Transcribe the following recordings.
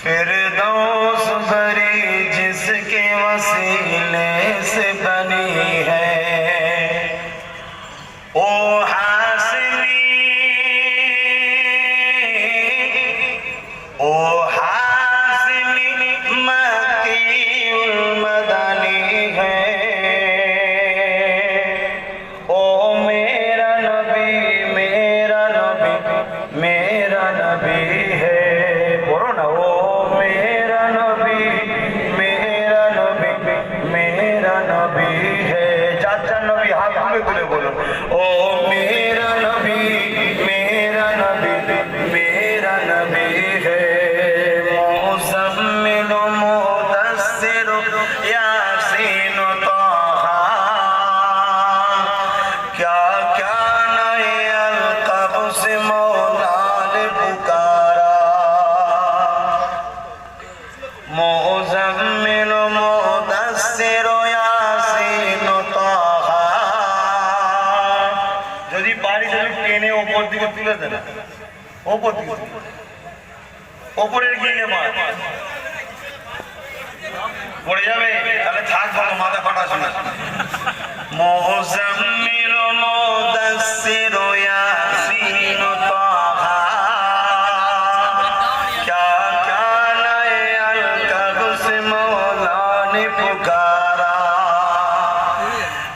फिरदौस भरी जिसके वसीले से बनी है, ओ हासिनी ओ हासिनी मक्कीउल मदनी है, ओ मेरा नबी मेरा नबी मेरा नबी है। बोलो ना, ओ मेरा नबी मेरा नबी मेरा नबी है। चाचा नबी हाथ में तुले बोलो, ओ मेरा नबी मेरा नबी मेरा नबी है। मुज़म्मिल मुदस्सिर यासीन ताहा, क्या क्या नए अलक़ब से मौला ने पुकारा। मुज़म्मिल मुदस्सिर यासीन ताहा, যদি পারি যদি টেনে ওপর দিকে তুলে দেন, ওপর দিকে ওপরের গিয়ে মার পড়ে যাবে, তাহলে থাক ভালো, মাথা ফাটা শোনা। মুযাম্মিল মুদাসসির ইয়াসিন তাহা, क्या क्या नए अलक़ब से मौला ने पुकारा।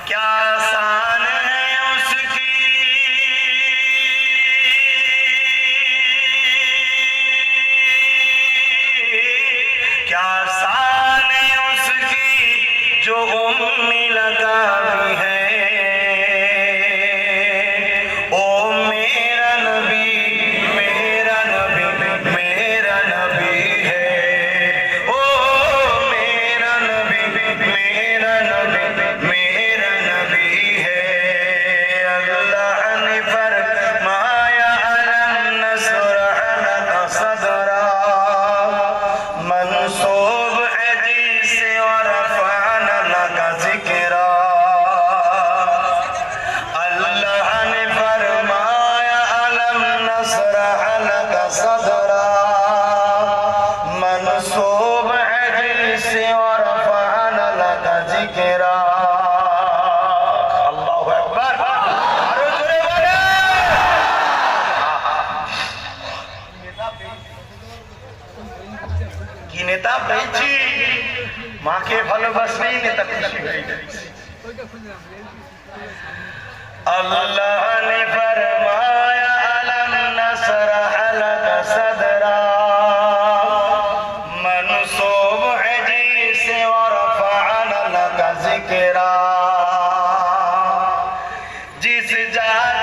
क्या शान है उसकी, क्या शान है उसकी जो उम्मी लगा भी है। ओ मेरा नबी मेरा नबी मेरा नबी है, ओ मेरा नबी मेरा नबी मेरा नबी है। अल्लाह ने फरमाया अलम नशरह लका सदरा, मंसूब है जिसे और रफ़अना लका ज़िक्रा। अल्लाह ने फरमाया अलम नशरह लका सदरा, मंसूब है जिसे और रफ़अना लका ज़िक्रा। अल्लाहु अकबर, आरो जोरे बोले। কি নেতা পেয়েছি, মাকে ভালোবাসলেই নেতা খুশি হয়ে যাচ্ছে। আল্লাহ ने फरमाया अलम नशरह लका सदरा, मंसूब है जिसे और रफ़अना लका ज़िक्रा। जिस जात